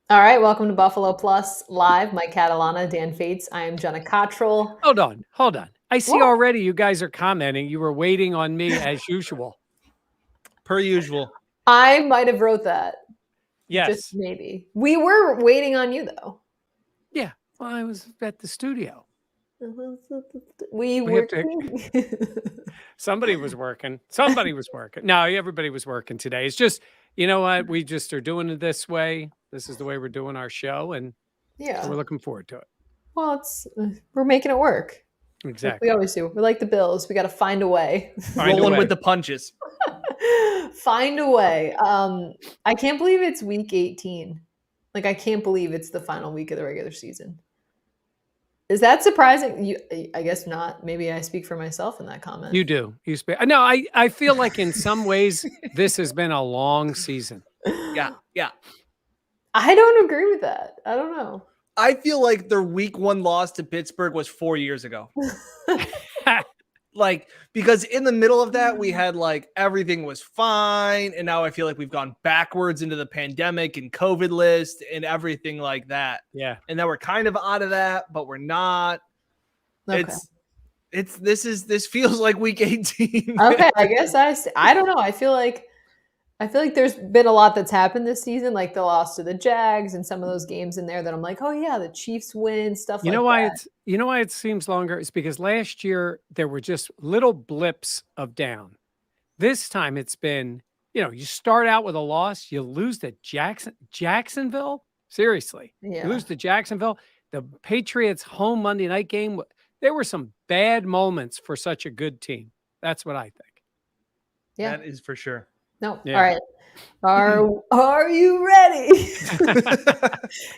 All right, welcome to Buffalo Plus Live. Mike Catalana, Dan Fates. I am Jenna Cottrell. Hold on. I see What? already you guys are commenting. You were waiting on me as usual. Per usual. I might have wrote that. Just Yes. maybe. We were waiting on you though. Yeah. Well, I was at the studio. We We have were. to. Somebody was working. Somebody was working. No, everybody was working today. It's just, you know what? We just are doing it this way. This is the way we're doing our show, and so we're looking forward to it. Well, we're making it work. Exactly. Like we always do. We're like the Bills. We got to find a way. Rolling with the punches. Find a way. I can't believe it's week 18. Like I can't believe it's the final week of the regular season. Is that surprising? I guess not. Maybe I speak for myself in that comment. You do. You speak. No, I feel like in some ways this has been a long season. Yeah. I don't agree with that. I don't know. I feel like their week 1 loss to Pittsburgh was 4 years ago. Because in the middle of that, we had everything was fine. And now I feel like we've gone backwards into the pandemic and COVID list and everything like that. Yeah. And now we're kind of out of that, but we're not. Okay. This feels like week 18. Okay. I guess I don't know. I feel like there's been a lot that's happened this season, like the loss to the Jags and some of those games in there that I'm like, oh yeah, the Chiefs win, stuff like that. You know why it seems longer? It's because last year there were just little blips of down. This time it's been, you start out with a loss, you lose to Jacksonville. Seriously. Yeah. You lose to Jacksonville. The Patriots home Monday night game. There were some bad moments for such a good team. That's what I think. Yeah. That is for sure. No. Yeah. All right. Are you ready?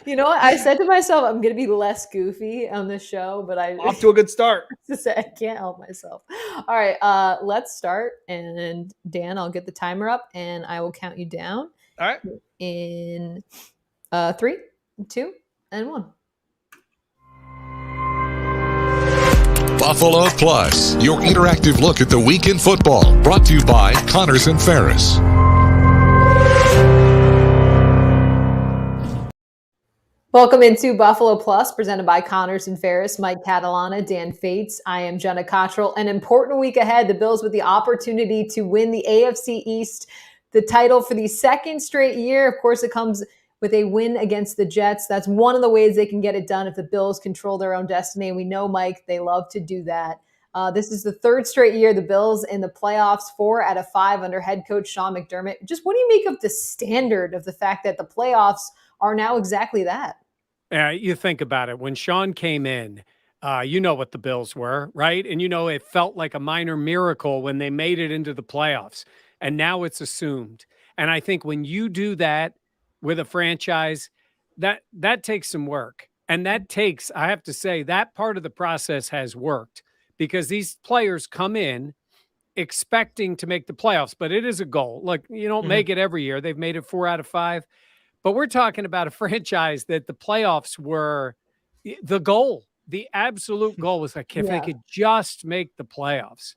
You know what? I said to myself, I'm going to be less goofy on this show, but off to a good start. I can't help myself. All right. Let's start. And Dan, I'll get the timer up and I will count you down. All right. In 3, 2, and 1. Buffalo Plus, your interactive look at the week in football, brought to you by Connors and Ferris. Welcome into Buffalo Plus, presented by Connors and Ferris. Mike Catalana, Dan Fates. I am Jenna Cottrell. An important week ahead. The Bills with the opportunity to win the AFC East, the title for the second straight year. Of course, it comes with a win against the Jets. That's one of the ways they can get it done if the Bills control their own destiny. And we know, Mike, they love to do that. This is the third straight year the Bills in the playoffs, 4 out of 5 under head coach Sean McDermott. Just what do you make of the standard of the fact that the playoffs are now exactly that? Yeah, you think about it. When Sean came in, you know what the Bills were, right? And it felt like a minor miracle when they made it into the playoffs. And now it's assumed. And I think when you do that with a franchise, that takes some work. And that takes, I have to say, that part of the process has worked because these players come in expecting to make the playoffs, but it is a goal. Look, you don't make it every year. They've made it 4 out of 5. But we're talking about a franchise that the playoffs were the goal. The absolute goal was like, if they could just make the playoffs.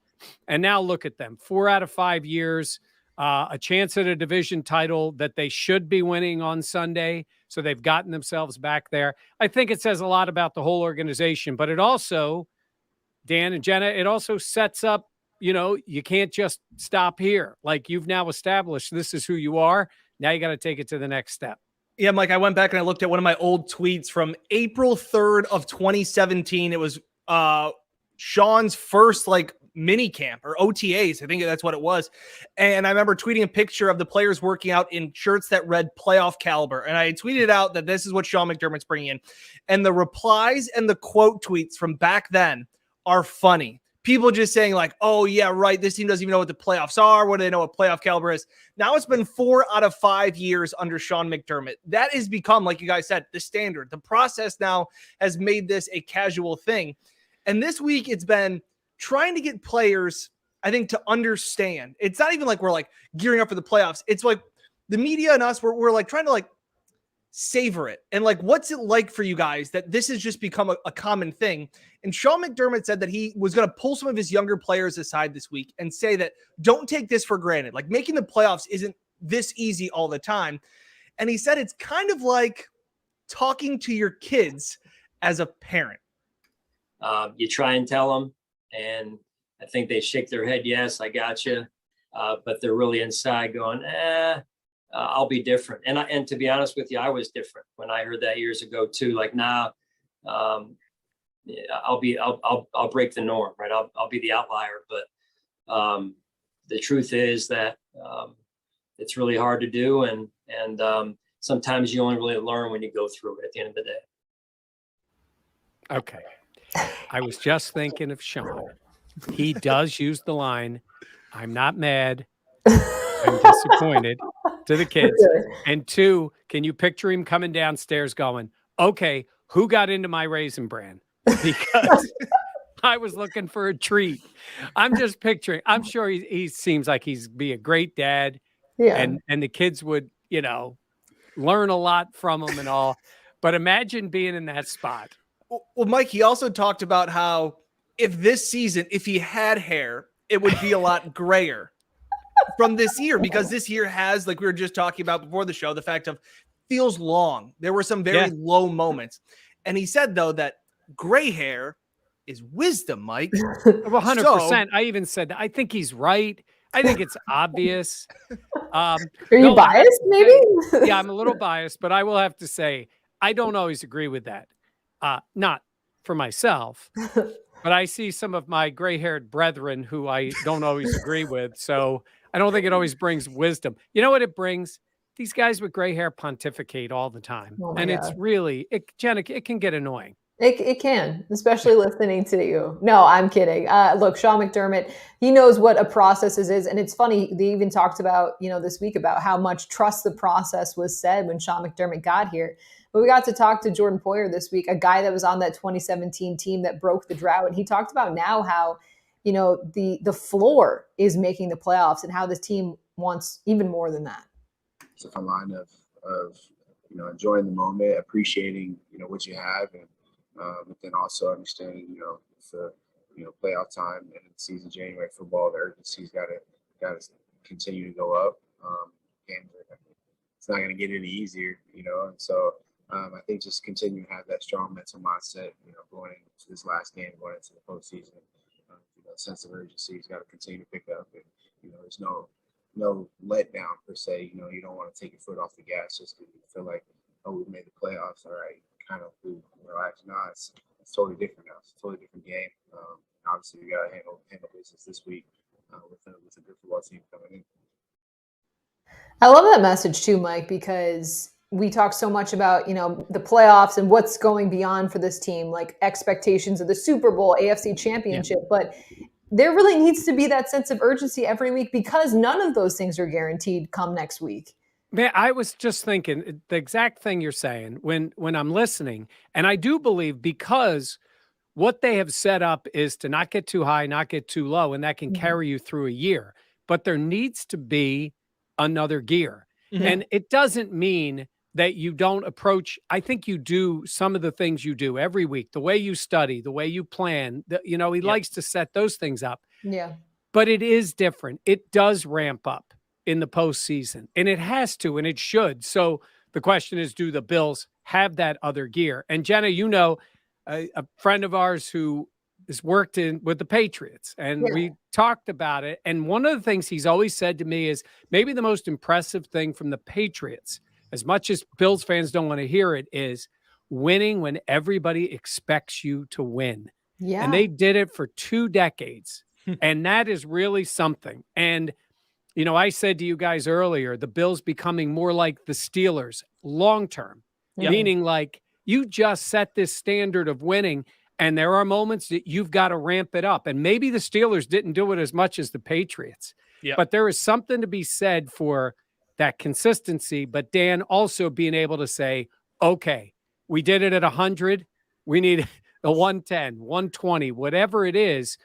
And now look at them, 4 out of 5 years, a chance at a division title that they should be winning on Sunday. So they've gotten themselves back there. I think it says a lot about the whole organization, but it also, Dan and Jenna, it also sets up, you can't just stop here. Like you've now established this is who you are. Now you got to take it to the next step. Yeah, Mike, I went back and I looked at one of my old tweets from April 3rd of 2017. It was Sean's first mini camp or OTAs. I think that's what it was. And I remember tweeting a picture of the players working out in shirts that read playoff caliber. And I tweeted out that this is what Sean McDermott's bringing in. And the replies and the quote tweets from back then are funny. People just saying oh, yeah, right. This team doesn't even know what the playoffs are. What do they know what playoff caliber is? Now it's been 4 out of 5 years under Sean McDermott. That has become, like you guys said, the standard. The process now has made this a casual thing. And this week it's been trying to get players, I think, to understand. It's not even like we're gearing up for the playoffs. It's like the media and us, we're trying to savor it. And what's it like for you guys that this has just become a common thing? And Sean McDermott said that he was going to pull some of his younger players aside this week and say that don't take this for granted. Making the playoffs isn't this easy all the time. And he said it's kind of like talking to your kids as a parent? You try and tell them, and I think they shake their head, yes, I got you. But they're really inside going, I'll be different. And to be honest with you, I was different when I heard that years ago too. Like, nah, I'll break the norm, right? I'll be the outlier. But the truth is that it's really hard to do, and sometimes you only really learn when you go through it at the end of the day. Okay. I was just thinking of Sean. He does use the line, I'm not mad, I'm disappointed, to the kids. And 2, can you picture him coming downstairs going, okay, who got into my Raisin Bran? Because I was looking for a treat. I'm just picturing, I'm sure he seems like he's be a great dad. Yeah. And the kids would, learn a lot from him and all. But imagine being in that spot. Well, Mike, he also talked about how if this season, if he had hair, it would be a lot grayer from this year, because this year has, like we were just talking about before the show, the fact of feels long. There were some very low moments. And he said, though, that gray hair is wisdom, Mike. 100%. So, I even said, I think he's right. I think it's obvious. Are you biased, maybe? Yeah, I'm a little biased, but I will have to say, I don't always agree with that. Not for myself, but I see some of my gray-haired brethren who I don't always agree with. So I don't think it always brings wisdom. You know what it brings? These guys with gray hair pontificate all the time. Oh and God. It's really, Jenna, it can get annoying. It can, especially listening to you. No, I'm kidding. Look, Sean McDermott, he knows what a process is. And it's funny, they even talked about, this week about how much trust the process was said when Sean McDermott got here. But we got to talk to Jordan Poyer this week, a guy that was on that 2017 team that broke the drought. And he talked about now how, the floor is making the playoffs and how this team wants even more than that. It's a fun line of enjoying the moment, appreciating, what you have, and but then also understanding, it's a playoff time and season, January football, the urgency's got to continue to go up. Games it's not going to get any easier, and so I think just continue to have that strong mental mindset, going into this last game, going into the postseason. Sense of urgency has got to continue to pick up, and there's no letdown per se. You don't want to take your foot off the gas just because you feel like, oh, we made the playoffs, all right, kind of relax. No, it's totally different now. It's a totally different game. Obviously, we got to handle business this week with a good football team coming in. I love that message too, Mike, because we talk so much about, the playoffs and what's going beyond for this team, like expectations of the Super Bowl, AFC Championship. Yeah. But there really needs to be that sense of urgency every week, because none of those things are guaranteed come next week. Man, I was just thinking the exact thing you're saying when I'm listening. And I do believe, because what they have set up is to not get too high, not get too low, and that can carry you through a year. But there needs to be another gear. Mm-hmm. And it doesn't mean that you don't approach. I think you do some of the things you do every week, the way you study, the way you plan, he likes to set those things up. Yeah. But it is different. It does ramp up in the postseason, and it has to, and it should. So the question is, do the Bills have that other gear? And Jenna, a friend of ours who has worked with the Patriots, and we talked about it. And one of the things he's always said to me is maybe the most impressive thing from the Patriots, as much as Bills fans don't want to hear it, is winning when everybody expects you to win. Yeah. And they did it for 2 decades. And that is really something. And, I said to you guys earlier, the Bills becoming more like the Steelers long-term, meaning like you just set this standard of winning, and there are moments that you've got to ramp it up. And maybe the Steelers didn't do it as much as the Patriots, but there is something to be said for that consistency. But Dan, also being able to say, okay, we did it at 100. We need a 110, 120, whatever it is,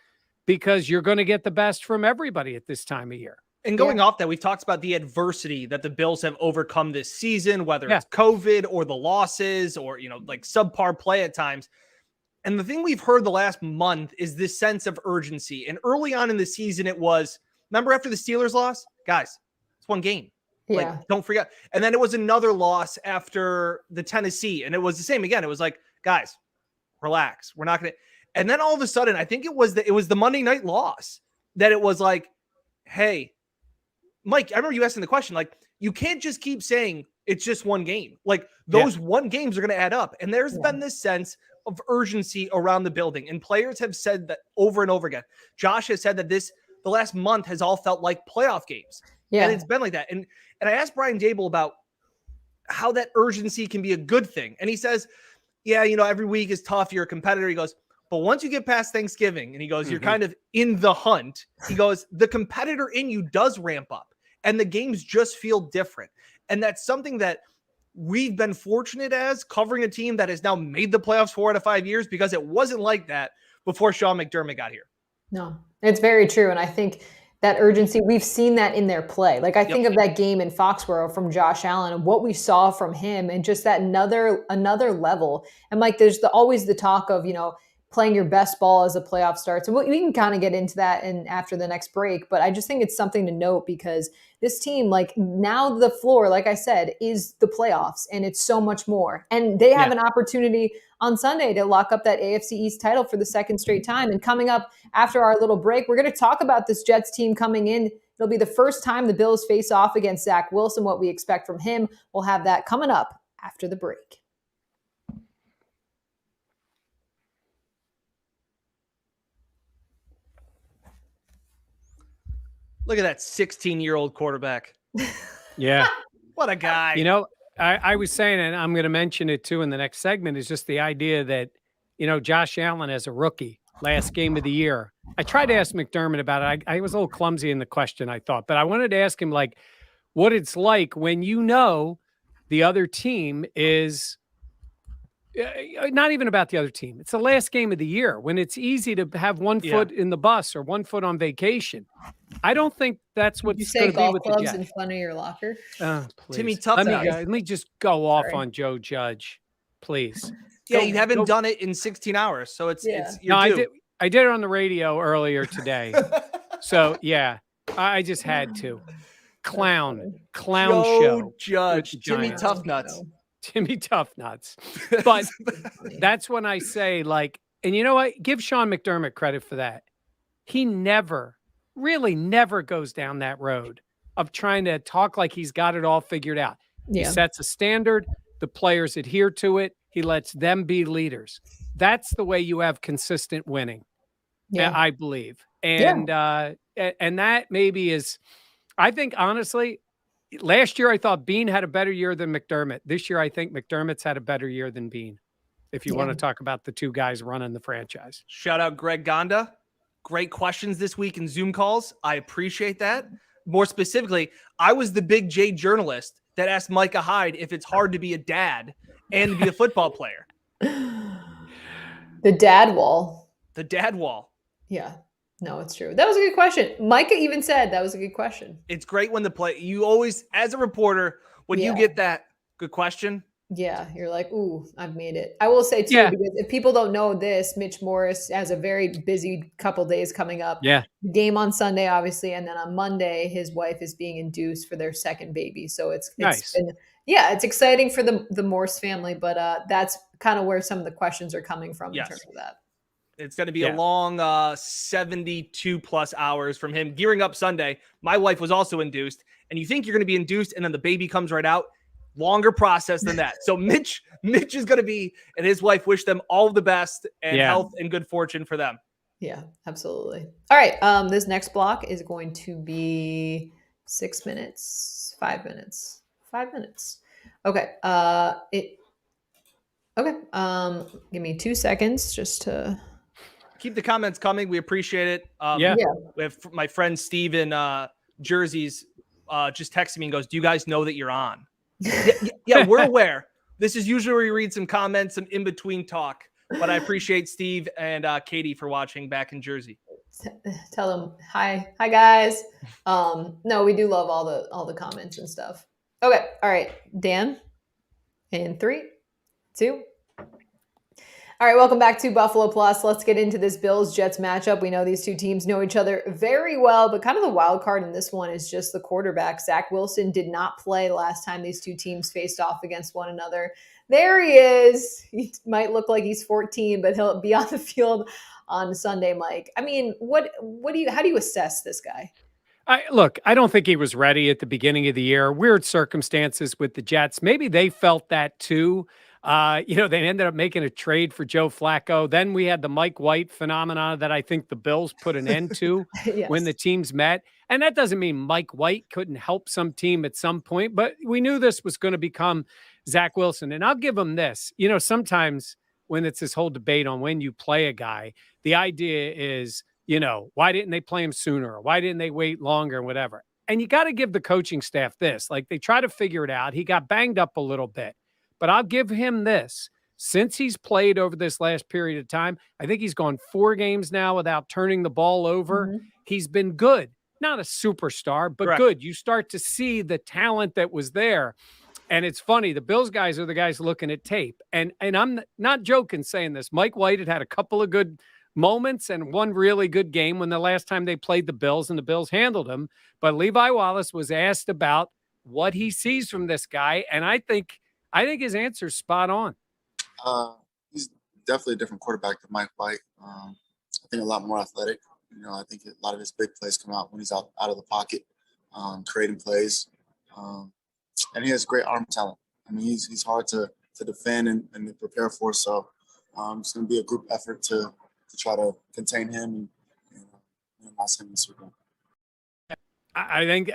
because you're going to get the best from everybody at this time of year. And going off that, we've talked about the adversity that the Bills have overcome this season, whether it's COVID or the losses or, like subpar play at times. And the thing we've heard the last month is this sense of urgency. And early on in the season, it was, remember after the Steelers loss, guys, it's one game. Yeah. Like, don't forget. And then it was another loss after the Tennessee, and it was the same again. It was like, guys, relax. We're not going to. And then all of a sudden, I think it was the Monday night loss that it was like, hey, Mike, I remember you asking the question, like, you can't just keep saying it's just one game. Like, those one games are going to add up. And there's been this sense of urgency around the building. And players have said that over and over again. Josh has said that the last month has all felt like playoff games. Yeah. And it's been like that. And I asked Brian Dable about how that urgency can be a good thing. And he says, yeah, every week is tough. You're a competitor. He goes, but once you get past Thanksgiving, and he goes, you're kind of in the hunt. He goes, the competitor in you does ramp up and the games just feel different. And that's something that we've been fortunate as covering a team that has now made the playoffs 4 out of 5 years, because it wasn't like that before Sean McDermott got here. No, it's very true. And I think that urgency, we've seen that in their play. Like, I think of that game in Foxborough from Josh Allen and what we saw from him, and just that another level. And Mike, there's always the talk of, playing your best ball as a playoff starts. And we can kind of get into that after the next break, but I just think it's something to note, because this team, like, now the floor, like I said, is the playoffs, and it's so much more. And they have an opportunity on Sunday to lock up that AFC East title for the second straight time. And coming up after our little break, we're going to talk about this Jets team coming in. It'll be the first time the Bills face off against Zach Wilson, what we expect from him. We'll have that coming up after the break. Look at that 16-year-old quarterback. Yeah. What a guy. I was saying, and I'm going to mention it too in the next segment, is just the idea that, Josh Allen as a rookie, last game of the year. I tried to ask McDermott about it. I was a little clumsy in the question, I thought, but I wanted to ask him, like, what it's like when the other team is not even about the other team. It's the last game of the year, when it's easy to have one foot in the bus or one foot on vacation. I don't think that's what's you say going to be golf with the clubs Jets. in front of your locker. Timmy Tough. Let me just go off on Joe Judge, please. Yeah, you haven't done it in 16 hours, so it's no, I did it on the radio earlier today. So yeah, I just had to. Clown Joe show. Judge, Timmy Tough Nuts. Timmy Tough Nuts. But that's when I say, like, and you know what? Give Sean McDermott credit for that. He really never goes down that road of trying to talk like he's got it all figured out. He sets a standard. The players adhere to it. He lets them be leaders. That's the way you have consistent winning, I believe. And and that maybe is, I think, honestly, last year I thought Bean had a better year than McDermott. This year I think McDermott's had a better year than Bean, if you want to talk about the two guys running the franchise. Shout out Greg Gonda. Great questions this week in Zoom calls. I appreciate that. More specifically, I was the Big J journalist that asked Micah Hyde if it's hard to be a dad and be a football player. The dad wall. The dad wall. Yeah. No, it's true. That was a good question. Micah even said that was a good question. It's great when you always, as a reporter, when you get that good question. Yeah, you're like, ooh, I've made it. I will say, too, because if people don't know this, Mitch Morris has a very busy couple days coming up. Yeah. Game on Sunday, obviously, and then on Monday, his wife is being induced for their second baby. So it's nice. It's exciting for the Morse family, but that's kind of where some of the questions are coming from in terms of that. It's going to be a long 72 plus hours from him gearing up Sunday. My wife was also induced, and you think you're going to be induced and then the baby comes right out. Longer process than that. So Mitch is going to be, and his wife wish them all the best and health and good fortune for them. Yeah, absolutely. All right. This next block is going to be 6 minutes, 5 minutes, 5 minutes. Okay. Give me 2 seconds just to keep the comments coming. We appreciate it. We have my friend Steve in Jersey's just texted me and goes, "Do you guys know that you're on?" Yeah, we're aware. This is usually where we read some comments, some in-between talk. But I appreciate Steve and Katie for watching back in Jersey. Tell them hi guys. No, we do love all the comments and stuff. Okay, all right, Dan. In 3, 2. All right, welcome back to Buffalo Plus. Let's get into this Bills-Jets matchup. We know these two teams know each other very well, but kind of the wild card in this one is just the quarterback. Zach Wilson did not play last time these two teams faced off against one another. There he is. He might look like he's 14, but he'll be on the field on Sunday, Mike. I mean, how do you assess this guy? I don't think he was ready at the beginning of the year. Weird circumstances with the Jets. Maybe they felt that too. They ended up making a trade for Joe Flacco. Then we had the Mike White phenomenon that I think the Bills put an end to Yes. when the teams met. And that doesn't mean Mike White couldn't help some team at some point, but we knew this was going to become Zach Wilson. And I'll give him this. Sometimes when it's this whole debate on when you play a guy, the idea is, why didn't they play him sooner? Or why didn't they wait longer? Whatever. And you got to give the coaching staff this. Like, they try to figure it out. He got banged up a little bit. But I'll give him this. Since he's played over this last period of time, I think he's gone 4 games now without turning the ball over. Mm-hmm. He's been good. Not a superstar, but Correct. good. You start to see the talent that was there. And it's funny, the Bills guys are the guys looking at tape. And I'm not joking saying this. Mike White had a couple of good moments and one really good game when the last time they played the Bills and the Bills handled him. But Levi Wallace was asked about what he sees from this guy. And I think his answer's spot on. He's definitely a different quarterback than Mike White. I think a lot more athletic. I think a lot of his big plays come out when he's out of the pocket, creating plays. And he has great arm talent. I mean, he's hard to defend and to prepare for. So it's going to be a group effort to try to contain him and minimize him this weekend. I think,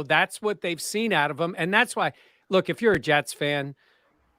that's what they've seen out of him. And that's why, look, if you're a Jets fan,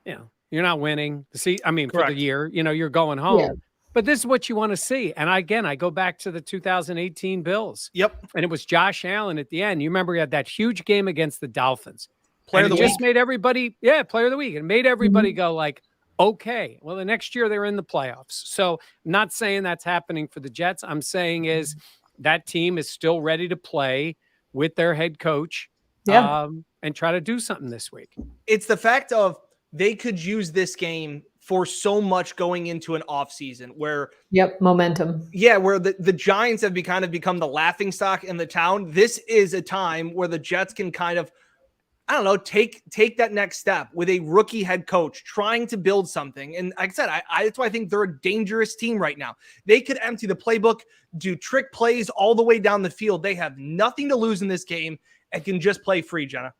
you're not winning for the year, you're going home. Yeah. But this is what you want to see. And again, I go back to the 2018 Bills. Yep. And it was Josh Allen at the end. You remember he had that huge game against the Dolphins. Player of the just week. made everybody, player of the week. And made everybody go like, okay, well, the next year they're in the playoffs. So I'm not saying that's happening for the Jets. I'm saying is that team is still ready to play with their head coach and try to do something this week. It's the fact of they could use this game for so much going into an off season where momentum. Yeah, where the Giants have become the laughing stock in the town. This is a time where the Jets can kind of, I don't know, take that next step with a rookie head coach trying to build something. And like I said, that's why I think they're a dangerous team right now. They could empty the playbook, do trick plays all the way down the field. They have nothing to lose in this game and can just play free, Jenna.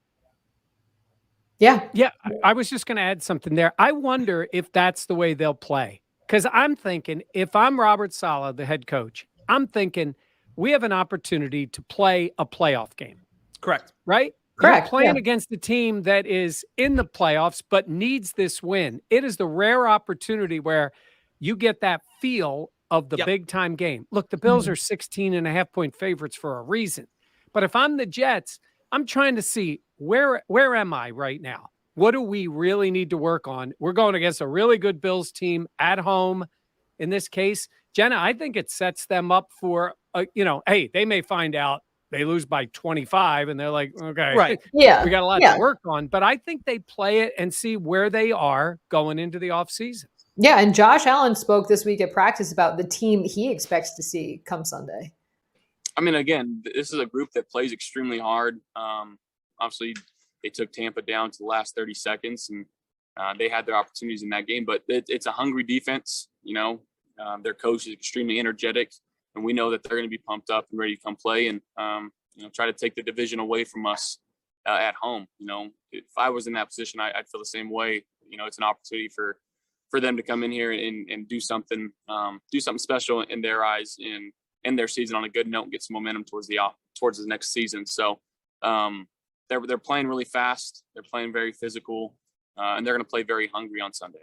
Yeah. I was just going to add something there. I wonder if that's the way they'll play. Because I'm thinking, if I'm Robert Saleh, the head coach, I'm thinking we have an opportunity to play a playoff game. Correct. Right? Correct. You're playing against a team that is in the playoffs but needs this win. It is the rare opportunity where you get that feel of the big-time game. Look, the Bills are 16.5-point favorites for a reason. But if I'm the Jets, I'm trying to see where am I right now? What do we really need to work on? We're going against a really good Bills team at home. In this case, Jenna, I think it sets them up for, hey, they may find out they lose by 25 and they're like, okay, right. Yeah, we got a lot to work on. But I think they play it and see where they are going into the offseason. Yeah, and Josh Allen spoke this week at practice about the team he expects to see come Sunday. I mean, again, this is a group that plays extremely hard. Obviously, they took Tampa down to the last 30 seconds, and they had their opportunities in that game. But it's a hungry defense. Their coach is extremely energetic, and we know that they're going to be pumped up and ready to come play and try to take the division away from us at home. If I was in that position, I'd feel the same way. It's an opportunity for them to come in here and do something special in their eyes and end their season on a good note and get some momentum towards the next season. So they're playing really fast. They're playing very physical, and they're going to play very hungry on Sunday.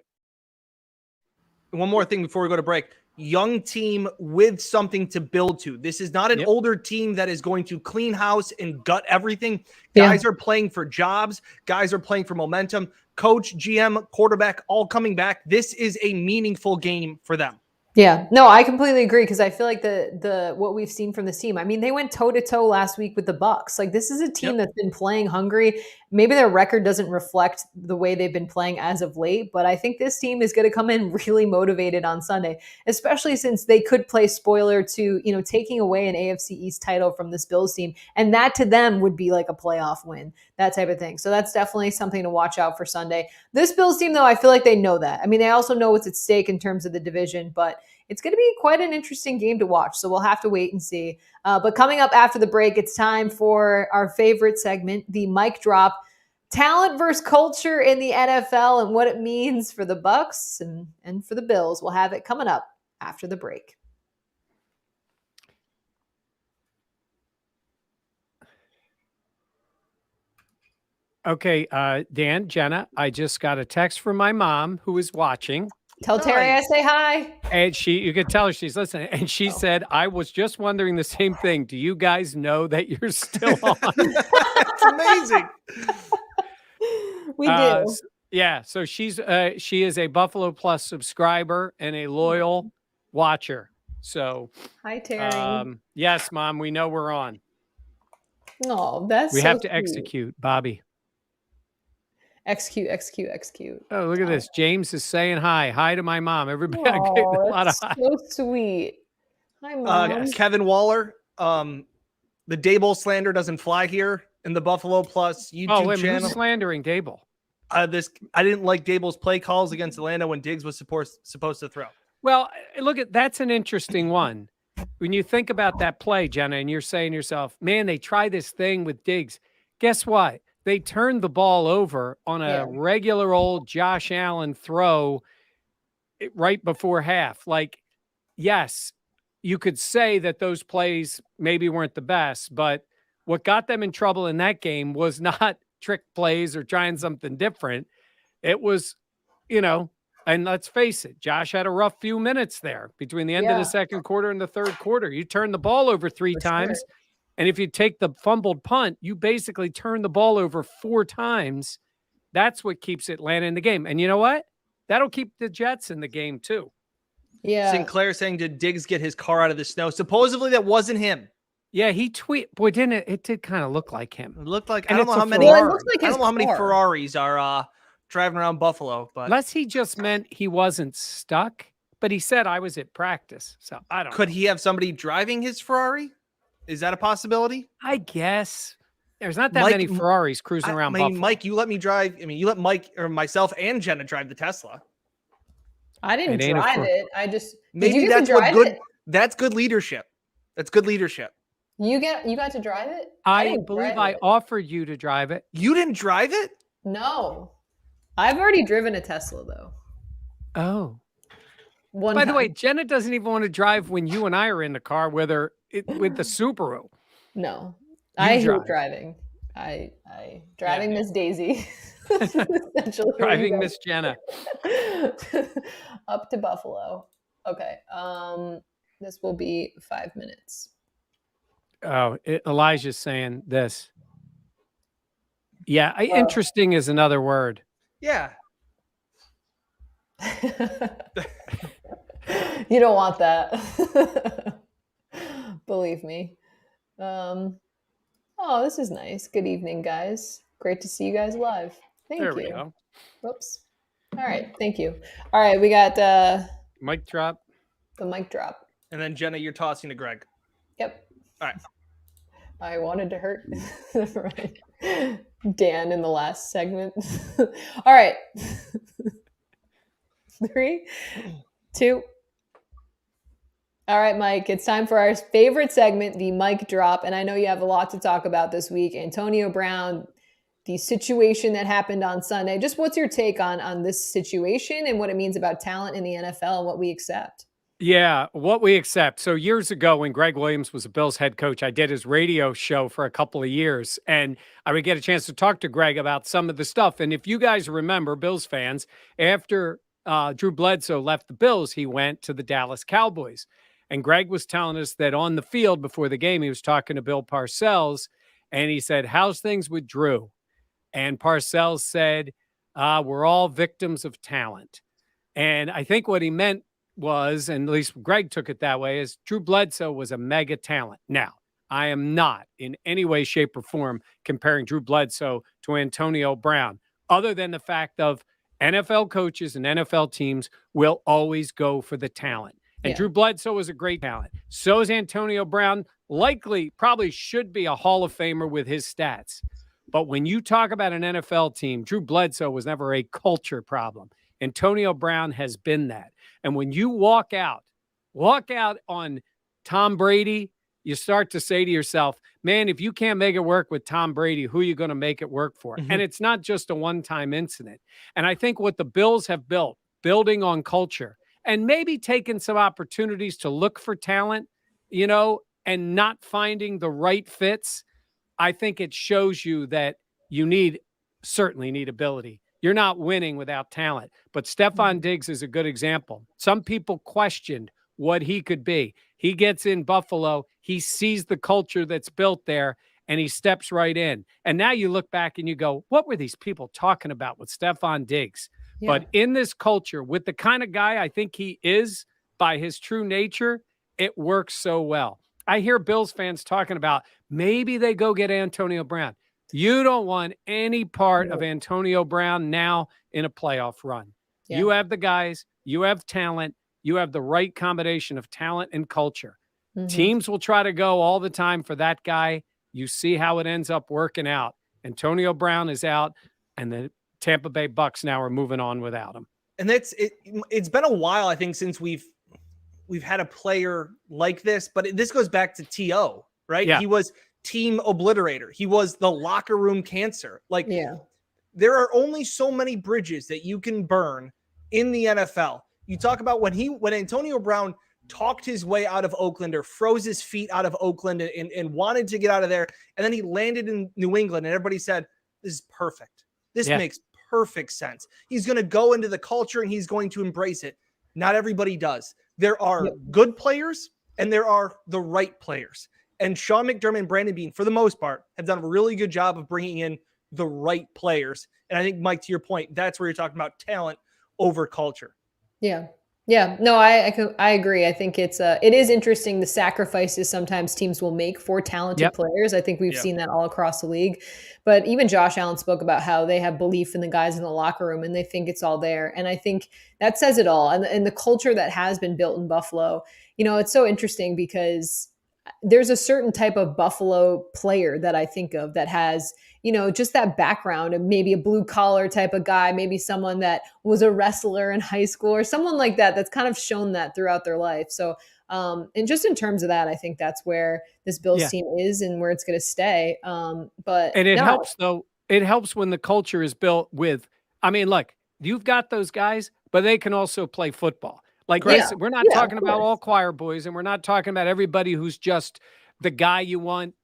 One more thing before we go to break. Young team with something to build to. This is not an older team that is going to clean house and gut everything. Guys are playing for jobs. Guys are playing for momentum. Coach, GM, quarterback, all coming back. This is a meaningful game for them. Yeah, no, I completely agree because I feel like the what we've seen from this team. I mean, they went toe to toe last week with the Bucks. Like this is a team Yep. that's been playing hungry. Maybe their record doesn't reflect the way they've been playing as of late, but I think this team is going to come in really motivated on Sunday, especially since they could play spoiler to, taking away an AFC East title from this Bills team, and that to them would be like a playoff win, that type of thing. So that's definitely something to watch out for Sunday. This Bills team, though, I feel like they know that. I mean, they also know what's at stake in terms of the division, but it's going to be quite an interesting game to watch. So we'll have to wait and see. But coming up after the break, it's time for our favorite segment, the mic drop. Talent versus culture in the NFL and what it means for the Bucks and for the Bills. We'll have it coming up after the break. Okay, Dan, Jenna, I just got a text from my mom who is watching. Tell Terry I say hi. And you could tell her she's listening. And she said, I was just wondering the same thing. Do you guys know that you're still on? It's amazing. We do. Yeah. So she is a Buffalo Plus subscriber and a loyal watcher. So Hi, Terry. Yes, Mom, we know we're on. Oh, that's we so have to cute. execute, Bobby. Execute. Oh, look at this. James is saying hi. Hi to my mom. Everybody, Oh, a lot of that's so sweet. Hi, Mom. Yes. Kevin Waller, the Dable slander doesn't fly here in the Buffalo Plus YouTube channel. Who's slandering Dable? I didn't like Dable's play calls against Atlanta when Diggs was supposed to throw. Well, that's an interesting one. When you think about that play, Jenna, and you're saying to yourself, man, they try this thing with Diggs. Guess what? They turned the ball over on a regular old Josh Allen throw right before half. Like, yes, you could say that those plays maybe weren't the best, but what got them in trouble in that game was not trick plays or trying something different. It was, and let's face it, Josh had a rough few minutes there between the end of the second quarter and the third quarter. You turned the ball over three times. Sure. And if you take the fumbled punt, you basically turn the ball over 4 times. That's what keeps Atlanta in the game. And you know what? That'll keep the Jets in the game too. Yeah. Sinclair saying, did Diggs get his car out of the snow? Supposedly that wasn't him. Yeah, boy, didn't it? It did kind of look like him. It looked like, and I don't know how many. Well, it looks like I don't know how many Ferraris are driving around Buffalo, but unless he just meant he wasn't stuck. But he said I was at practice, so I don't. Could he have somebody driving his Ferrari? Is that a possibility? I guess there's not that many Ferraris cruising around. Buffalo. Mike, you let me drive. I mean, you let Mike or myself and Jenna drive the Tesla. I didn't drive it. I just maybe that's what good. That's good leadership. That's good leadership. You got to drive it? I believe I offered you to drive it. You didn't drive it? No. I've already driven a Tesla though. Oh. By the way, Jenna doesn't even want to drive when you and I are in the car with her with the Subaru. No. I hate driving. Driving Miss Daisy. Driving Miss Jenna. Up to Buffalo. Okay. This will be 5 minutes. Oh, Elijah's saying this. Yeah, interesting is another word. Yeah. You don't want that. Believe me. Oh, this is nice. Good evening, guys. Great to see you guys live. Thank you. There we go. Whoops. All right. Thank you. All right. We got mic drop. The mic drop. And then Jenna, you're tossing to Greg. Yep. All right. I wanted to hurt right. Dan in the last segment. All right. 3, 2. All right, Mike, it's time for our favorite segment, the mic drop. And I know you have a lot to talk about this week. Antonio Brown, the situation that happened on Sunday. Just what's your take on this situation and what it means about talent in the NFL and what we accept? Yeah, what we accept. So years ago when Greg Williams was a Bills head coach, I did his radio show for a couple of years, and I would get a chance to talk to Greg about some of the stuff. And if you guys remember, Bills fans, after Drew Bledsoe left the Bills, he went to the Dallas Cowboys. And Greg was telling us that on the field before the game, he was talking to Bill Parcells, and he said, how's things with Drew? And Parcells said, we're all victims of talent. And I think what he meant was, and at least Greg took it that way, is Drew Bledsoe was a mega talent. Now, I am not in any way, shape, or form comparing Drew Bledsoe to Antonio Brown, other than the fact of NFL coaches and NFL teams will always go for the talent. And Drew Bledsoe was a great talent. So is Antonio Brown. Likely, probably should be a Hall of Famer with his stats. But when you talk about an NFL team, Drew Bledsoe was never a culture problem. Antonio Brown has been that. And when you walk out on Tom Brady, you start to say to yourself, man, if you can't make it work with Tom Brady, who are you going to make it work for? And it's not just a one-time incident. And I think what the Bills have built, building on culture, and maybe taking some opportunities to look for talent, and not finding the right fits, I think it shows you that you certainly need ability. You're not winning without talent. But Stephon Diggs is a good example. Some people questioned what he could be. He gets in Buffalo, he sees the culture that's built there, and he steps right in. And now you look back and you go, what were these people talking about with Stephon Diggs? Yeah. But in this culture, with the kind of guy I think he is by his true nature, it works so well. I hear Bills fans talking about maybe they go get Antonio Brown. You don't want any part of Antonio Brown now in a playoff run. Yeah. You have the guys, you have talent, you have the right combination of talent and culture. Teams will try to go all the time for that guy. You see how it ends up working out. Antonio Brown is out, and the Tampa Bay Bucks now are moving on without him. And it's been a while, I think, since we've had a player like this, but this goes back to T.O., right? Yeah. He was team obliterator. He was the locker room cancer. There are only so many bridges that you can burn in the NFL. You talk about when Antonio Brown talked his way out of Oakland or froze his feet out of Oakland and wanted to get out of there. And then he landed in New England and everybody said, this is perfect. This makes perfect sense. He's going to go into the culture and he's going to embrace it. Not everybody does. There are good players and there are the right players. And Sean McDermott and Brandon Beane, for the most part, have done a really good job of bringing in the right players. And I think, Mike, to your point, that's where you're talking about talent over culture. Yeah. Yeah, no, I agree. I think it is interesting the sacrifices sometimes teams will make for talented players. I think we've seen that all across the league. But even Josh Allen spoke about how they have belief in the guys in the locker room and they think it's all there. And I think that says it all. And the culture that has been built in Buffalo, it's so interesting because there's a certain type of Buffalo player that I think of that has, just that background of maybe a blue collar type of guy, maybe someone that was a wrestler in high school or someone like that, that's kind of shown that throughout their life. So, and just in terms of that, I think that's where this Bills team is and where it's going to stay. But it helps though. It helps when the culture is built with, look, you've got those guys, but they can also play football. We're not talking about all choir boys, and we're not talking about everybody who's just the guy you want,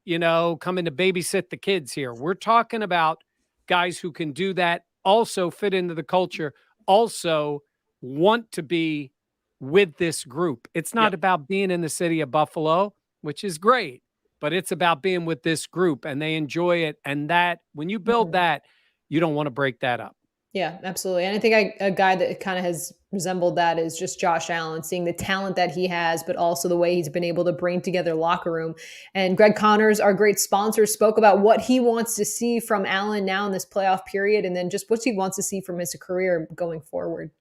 coming to babysit the kids here. We're talking about guys who can do that, also fit into the culture, also want to be with this group. It's not about being in the city of Buffalo, which is great, but it's about being with this group and they enjoy it. And that when you build that, you don't want to break that up. Yeah, absolutely. And I think a guy that kind of has resembled that is just Josh Allen, seeing the talent that he has, but also the way he's been able to bring together locker room. And Greg Connors, our great sponsor, spoke about what he wants to see from Allen now in this playoff period, and then just what he wants to see from his career going forward.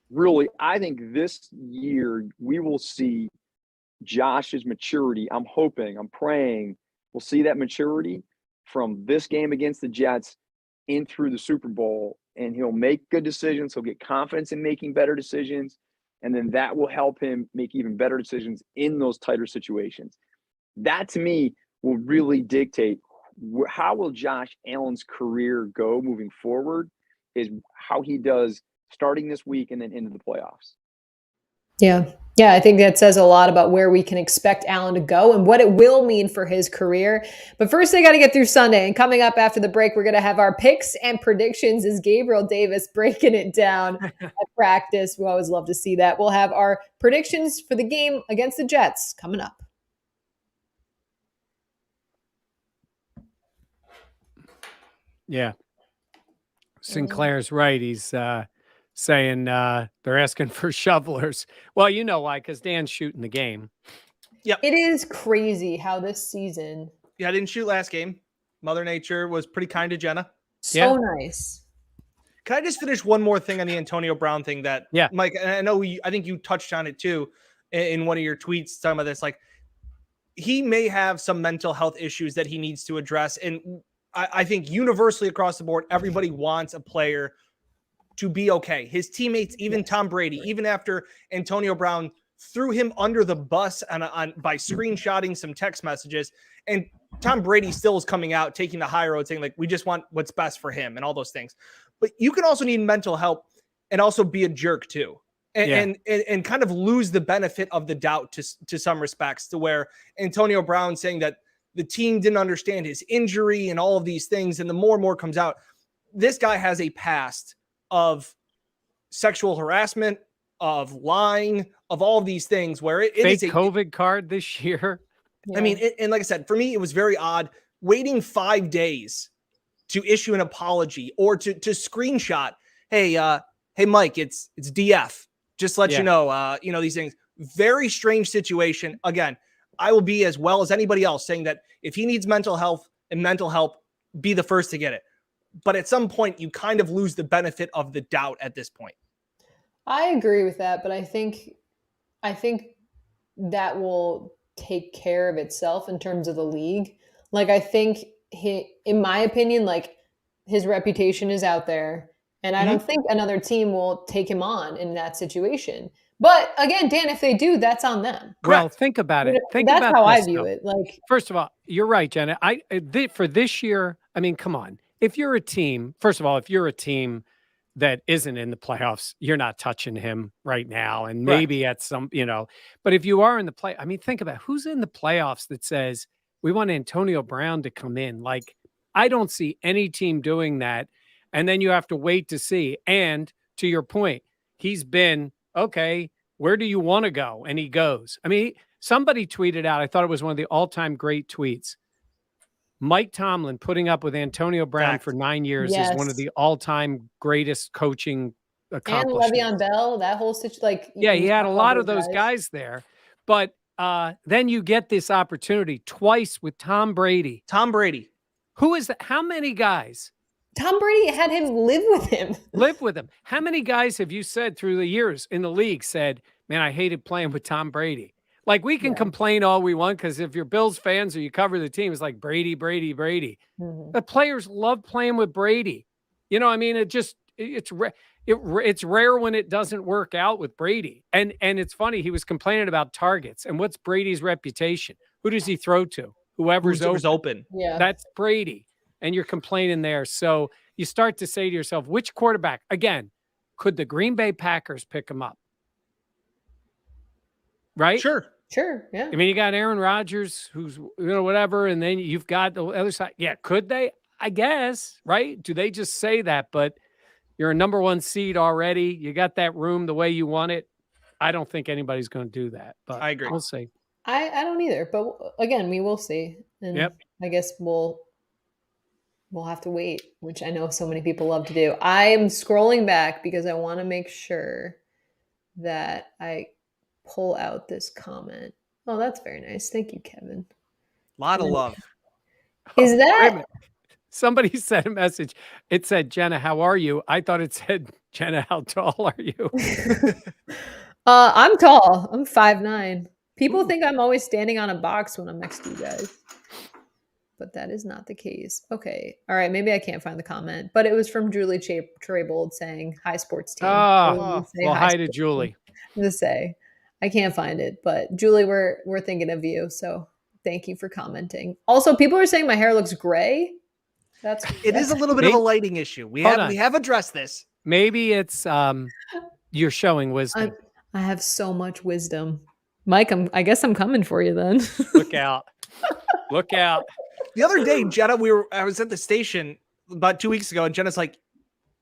Really, I think this year we will see Josh's maturity. I'm hoping, I'm praying we'll see that maturity from this game against the Jets in through the Super Bowl. And he'll make good decisions. He'll get confidence in making better decisions. And then that will help him make even better decisions in those tighter situations. That, to me, will really dictate how will Josh Allen's career go moving forward, is how he does starting this week and then into the playoffs. Yeah. Yeah, I think that says a lot about where we can expect Allen to go and what it will mean for his career. But first, they got to get through Sunday. And coming up after the break, we're going to have our picks and predictions as Gabriel Davis breaking it down at practice. We always love to see that. We'll have our predictions for the game against the Jets coming up. Yeah. Sinclair's right. He's saying they're asking for shovelers. Well, you know why, because Dan's shooting the game. Yep. It is crazy how this season. Yeah, I didn't shoot last game. Mother Nature was pretty kind to Jenna. So nice. Can I just finish one more thing on the Antonio Brown thing that, Mike, and I know I think you touched on it too in one of your tweets, talking about this, like he may have some mental health issues that he needs to address. And I think universally across the board, everybody wants a player to be okay. His teammates, even Tom Brady, even after Antonio Brown threw him under the bus by screenshotting some text messages, and Tom Brady still is coming out, taking the high road, saying like, we just want what's best for him and all those things. But you can also need mental help and also be a jerk too. And kind of lose the benefit of the doubt to some respects, to where Antonio Brown saying that the team didn't understand his injury and all of these things. And the more and more comes out, this guy has a past of sexual harassment, of lying, of all of these things, where it fake is a COVID card this year. I mean, and like I said, for me, it was very odd waiting 5 days to issue an apology or to screenshot. Hey, Mike, it's DF. Just let you know, these things. Very strange situation. Again, I will be as well as anybody else saying that if he needs mental health and mental help, be the first to get it. But at some point, you kind of lose the benefit of the doubt at this point. I agree with that, but I think that will take care of itself in terms of the league. Like, I think in my opinion, like his reputation is out there, and I don't think another team will take him on in that situation. But again, Dan, if they do, that's on them. Well, think about it. That's how I view it. Like, first of all, you're right, Jenna. For this year, I mean, come on. If you're a team, first of all, if you're a team that isn't in the playoffs, you're not touching him right now. And maybe at some, but if you are in the play, I mean, think about who's in the playoffs that says we want Antonio Brown to come in. Like, I don't see any team doing that. And then you have to wait to see. And to your point, he's been, okay, where do you want to go? And he goes. I mean, somebody tweeted out, I thought it was one of the all-time great tweets. Mike Tomlin putting up with Antonio Brown for 9 years is one of the all-time greatest coaching accomplishments. And Le'Veon Bell, that whole situation. Like, he had a lot of those guys there. But then you get this opportunity twice with Tom Brady. Tom Brady. Who is that? How many guys? Tom Brady had him live with him. Live with him. How many guys have you said through the years in the league said, man, I hated playing with Tom Brady? Like, we can complain all we want, because if you're Bills fans or you cover the team, it's like Brady, Brady, Brady. The players love playing with Brady. I mean, it's rare when it doesn't work out with Brady. And it's funny, he was complaining about targets. And what's Brady's reputation? Who does he throw to? Whoever's open. Yeah. That's Brady. And you're complaining there. So you start to say to yourself, which quarterback, again, could the Green Bay Packers pick him up? Right? Sure. Yeah. I mean, you got Aaron Rodgers, who's, whatever. And then you've got the other side. Yeah. Could they? I guess. Right. Do they just say that? But you're a number one seed already. You got that room the way you want it. I don't think anybody's going to do that. But I agree. We'll see. I don't either. But again, we will see. And I guess we'll have to wait, which I know so many people love to do. I am scrolling back because I want to make sure that I pull out this comment. Oh, that's very nice. Thank you, Kevin. A lot of love. Is that... Somebody sent a message. It said, Jenna, how are you? I thought it said, Jenna, how tall are you? I'm tall. I'm 5'9". People think I'm always standing on a box when I'm next to you guys. But that is not the case. Okay. All right. Maybe I can't find the comment. But it was from Julie Traybold saying, hi, sports team. Well, hi to Julie. To say. I can't find it. But Julie, we're thinking of you. So thank you for commenting. Also, people are saying my hair looks gray. It is a little bit of a lighting issue. We have addressed this. Maybe it's you're showing wisdom. I have so much wisdom. Mike, I guess I'm coming for you then. Look out. Look out. The other day, Jenna, I was at the station about 2 weeks ago, and Jenna's like,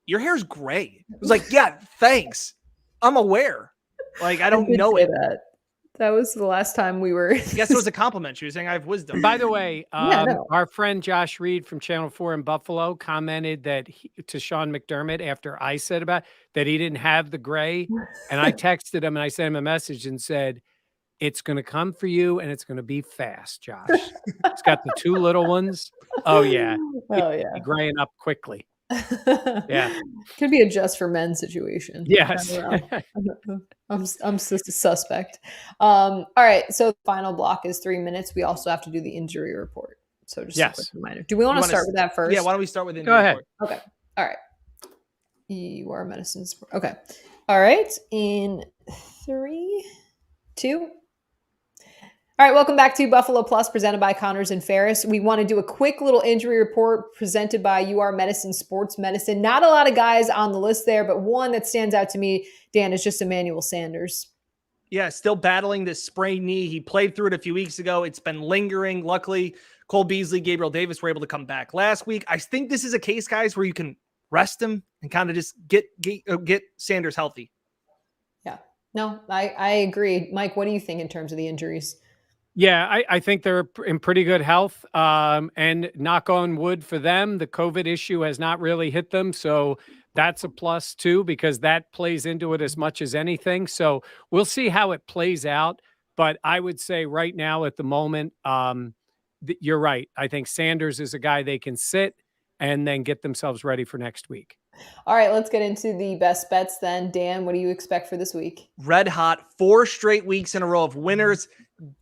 your hair's gray. I was like, yeah, thanks. I'm aware. Like, I don't know it. That was the last time we were. I guess it was a compliment. She was saying I have wisdom. By the way, no. our friend Josh Reed from Channel 4 in Buffalo commented that to Sean McDermott after I said about that he didn't have the gray. And I texted him and I sent him a message and said, it's going to come for you and it's going to be fast, Josh. It's got the two little ones. Oh, yeah. Oh, yeah. Graying up quickly. Yeah. Could be a just for men situation. Yes. I'm suspect. All right. So the final block is 3 minutes. We also have to do the injury report. So just a quick reminder. Do we want to start with that first? Yeah. Why don't we start with the injury Go ahead. report? Okay. All right. You are medicine. Okay. All right. In 3, 2. All right, welcome back to Buffalo Plus, presented by Connors and Ferris. We want to do a quick little injury report presented by UR Medicine Sports Medicine. Not a lot of guys on the list there, but one that stands out to me, Dan, is just Emmanuel Sanders. Yeah, still battling this sprained knee. He played through it a few weeks ago. It's been lingering. Luckily, Cole Beasley, Gabriel Davis were able to come back last week. I think this is a case, guys, where you can rest him and kind of just get Sanders healthy. Yeah, no, I agree. Mike, what do you think in terms of the injuries? Yeah, I think they're in pretty good health. And knock on wood for them, the COVID issue has not really hit them. So that's a plus too, because that plays into it as much as anything. So we'll see how it plays out. But I would say right now at the moment, you're right. I think Sanders is a guy they can sit and then get themselves ready for next week. All right, let's get into the best bets then. Dan, what do you expect for this week? Red hot, 4 straight weeks in a row of winners.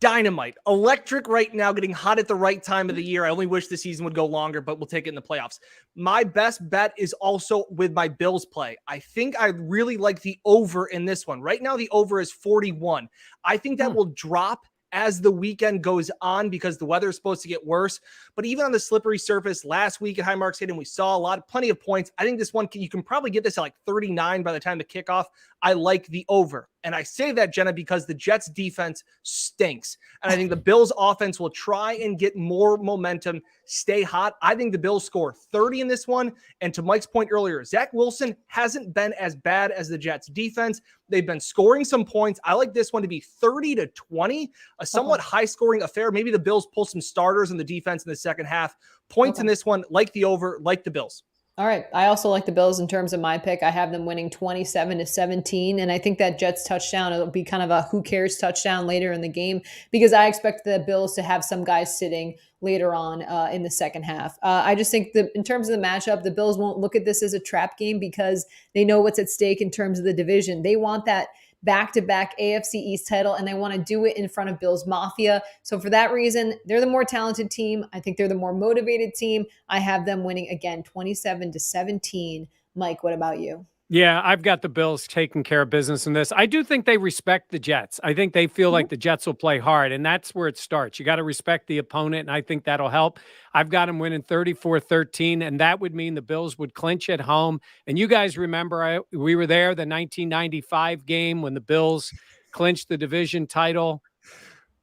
Dynamite, electric right now, getting hot at the right time of the year. I only wish the season would go longer, but we'll take it in the playoffs. My best bet is also with my Bills play. I think I really like the over in this one. Right now, the over is 41. I think that will drop as the weekend goes on because the weather is supposed to get worse. But even on the slippery surface last week at Highmark Stadium, we saw plenty of points. I think this one, you can probably get this at like 39 by the time the kickoff. I like the over. And I say that, Jenna, because the Jets defense stinks. And I think the Bills offense will try and get more momentum, stay hot. I think the Bills score 30 in this one. And to Mike's point earlier, Zach Wilson hasn't been as bad as the Jets defense. They've been scoring some points. I like this one to be 30-20, a somewhat high-scoring affair. Maybe the Bills pull some starters in the defense in the second half. Points in this one, like the over, like the Bills. All right. I also like the Bills in terms of my pick. I have them winning 27-17. And I think that Jets touchdown, it'll be kind of a who cares touchdown later in the game because I expect the Bills to have some guys sitting later on in the second half. I just think that in terms of the matchup, the Bills won't look at this as a trap game because they know what's at stake in terms of the division. They want that back-to-back AFC East title, and they want to do it in front of Bills Mafia. So for that reason, they're the more talented team. I think they're the more motivated team. I have them winning again 27-17. Mike, what about you? Yeah, I've got the Bills taking care of business in this. I do think they respect the Jets. I think they feel like the Jets will play hard, and that's where it starts. You got to respect the opponent, and I think that'll help. I've got them winning 34-13, and that would mean the Bills would clinch at home. And you guys remember we were there, the 1995 game when the Bills clinched the division title.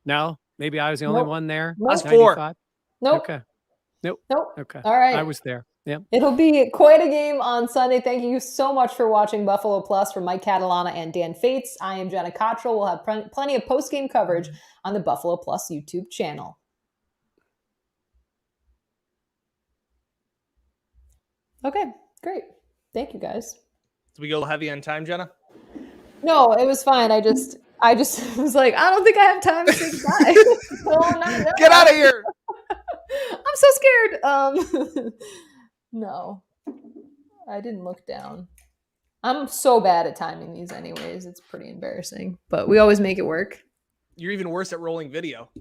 No? Maybe I was the only one there? Nope. I was 4. Nope. Okay. Nope. Okay. All right. I was there. Yeah. It'll be quite a game on Sunday. Thank you so much for watching Buffalo Plus from Mike Catalana and Dan Fates. I am Jenna Cottrell. We'll have plenty of post-game coverage on the Buffalo Plus YouTube channel. Okay, great. Thank you, guys. Did we go heavy on time, Jenna? No, it was fine. I just was like, I don't think I have time to say goodbye. Get out of here. I'm so scared. No, I didn't look down. I'm so bad at timing these anyways. It's pretty embarrassing, but we always make it work. You're even worse at rolling video.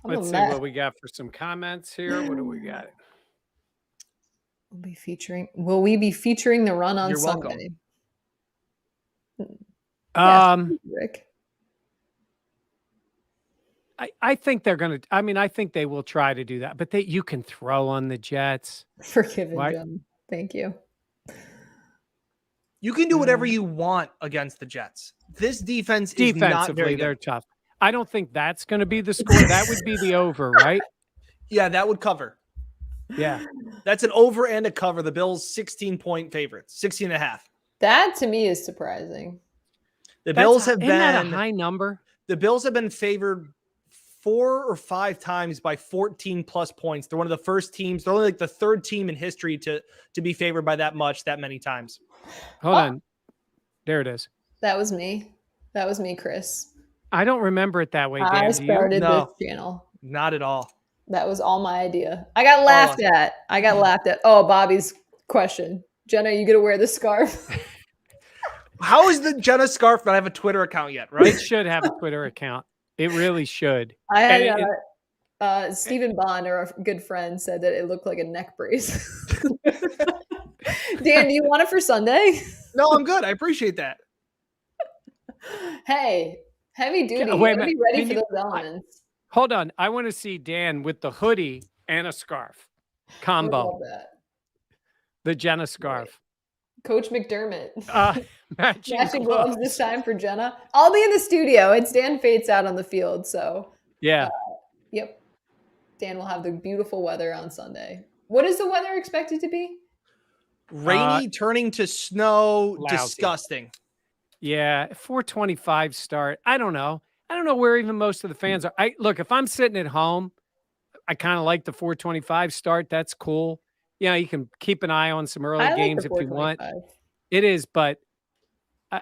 Let's see what we got for some comments here. What do we got? Will we be featuring the run on You're Sunday? Welcome. Rick. I think they're going to, I think they will try to do that, but you can throw on the Jets. Forgiven, Jim. Thank you. You can do whatever you want against the Jets. This defense is not very good. They're tough. I don't think that's going to be the score. That would be the over, right? Yeah, that would cover. Yeah. That's an over and a cover. The Bills 16-point favorites, 16.5. That to me is surprising. The Bills have isn't that been a high number. the Bills have been favored 4 or 5 times by 14 plus points. They're one of the first teams. They're only like the third team in history to be favored by that many times. Hold on. There it is. That was me. That was me, Chris. I don't remember it that way, Dan. I Do you? started No. this channel. Not at all. That was all my idea. I got laughed at. Oh, Bobby's question. Jenna, you gonna wear the scarf? How is the Jenna scarf not have a Twitter account yet, right? It should have a Twitter account. It really should. I had Stephen Bond, our good friend, said that it looked like a neck brace. Dan, do you want it for Sunday? No, I'm good. I appreciate that. Hey, heavy duty. Wait a Gotta be minute. ready Can for you- those elements. Hold on. I want to see Dan with the hoodie and a scarf I combo. love that. The Jenna scarf. Coach McDermott. Matching Matching gloves gloves. this time for Jenna. I'll be in the studio. It's Dan Fates out on the field. So, Yeah. yep. Dan will have the beautiful weather on Sunday. What is the weather expected to be? Rainy turning to snow. Lousy. Disgusting. Yeah. 425 start. I don't know. I don't know where even most of the fans are. Look, if I'm sitting at home, I kind of like the 425 start. That's cool. You know, you can keep an eye on some early games if you want. It is, but I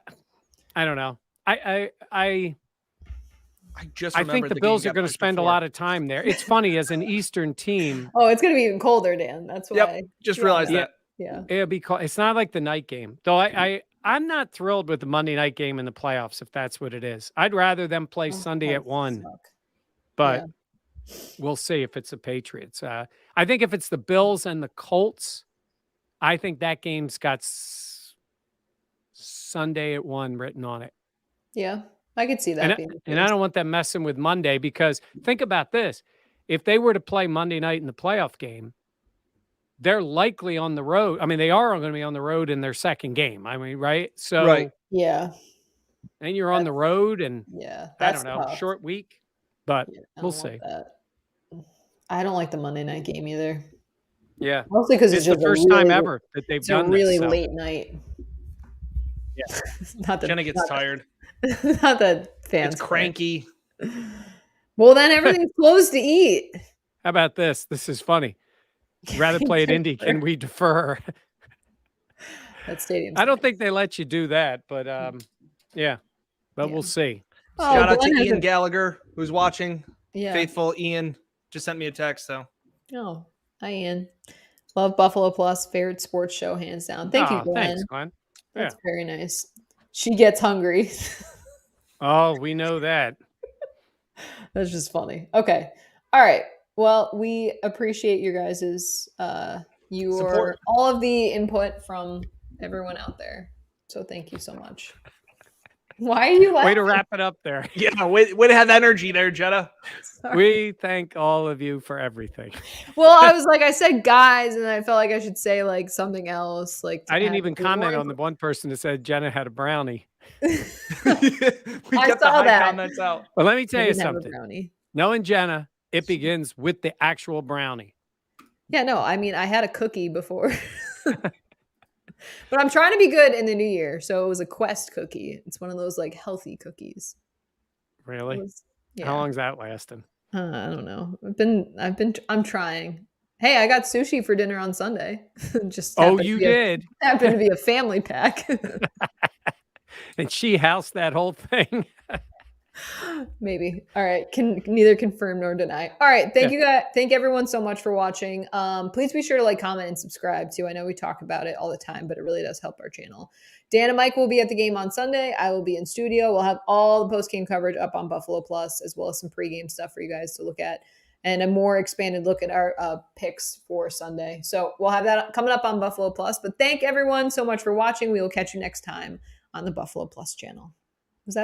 don't know. I think the Bills are going to spend a lot of time there. It's funny, as an Eastern team. Oh, it's going to be even colder, Dan. That's why. Yep. Just realized that. Yeah. It'll be cold. It's not like the night game, though. I'm not thrilled with the Monday night game in the playoffs, if that's what it is. I'd rather them play Sunday at 1, but we'll see if it's the Patriots. I think if it's the Bills and the Colts, I think that game's got Sunday at 1 written on it. Yeah, I could see that. And I don't want them messing with Monday, because think about this. If they were to play Monday night in the playoff game, they're likely on the road. I mean, they are going to be on the road in their second game. I mean, right? So, right. Yeah. And you're on the road, and I don't know, tough. short week, but we'll see. I don't like the Monday night game either. Yeah. Mostly because it's just the first time ever that they've done this. Really late night. Yeah. Not that Jenna gets tired. Not that fans. It's cranky. Well, then everything's closed to eat. How about this? This is funny. Rather play at Indy, can we defer? That stadium. I don't think they let you do that, but yeah. But we'll see. Shout out to Ian Gallagher, who's watching. Yeah. Faithful Ian just sent me a text. So. Oh, hi Ian. Love Buffalo Plus, favorite sports show, hands down. Thank you, Glenn. Thanks, Glenn. That's very nice. She gets hungry. Oh, we know that. That's just funny. Okay. All right. Well, we appreciate your guys's Support. all of the input from everyone out there. So thank you so much. Why are you laughing? Way to wrap it up there. Yeah, way to have energy there, Jenna. Sorry. We thank all of you for everything. Well, I said guys, and I felt like I should say like something else. Like I didn't even comment on the one person that said Jenna had a brownie. We I kept the saw high that. comments out. Well, let me tell I you didn't have a something. brownie. Knowing Jenna, it begins with the actual brownie. Yeah, no, I mean I had a cookie before. But I'm trying to be good in the new year. So it was a Quest cookie. It's one of those like healthy cookies. Really? Yeah. How long's that lasting? I don't know. I'm trying. Hey, I got sushi for dinner on Sunday. Just did? Happened to be a family pack. And she housed that whole thing. Maybe. All right. Can neither confirm nor deny. All right. Thank you guys. Thank everyone so much for watching. Please be sure to like, comment, and subscribe too. I know we talk about it all the time, but it really does help our channel. Dan and Mike will be at the game on Sunday. I will be in studio. We'll have all the post-game coverage up on Buffalo Plus, as well as some pregame stuff for you guys to look at, and a more expanded look at our picks for Sunday. So we'll have that coming up on Buffalo Plus. But thank everyone so much for watching. We will catch you next time on the Buffalo Plus channel. Was that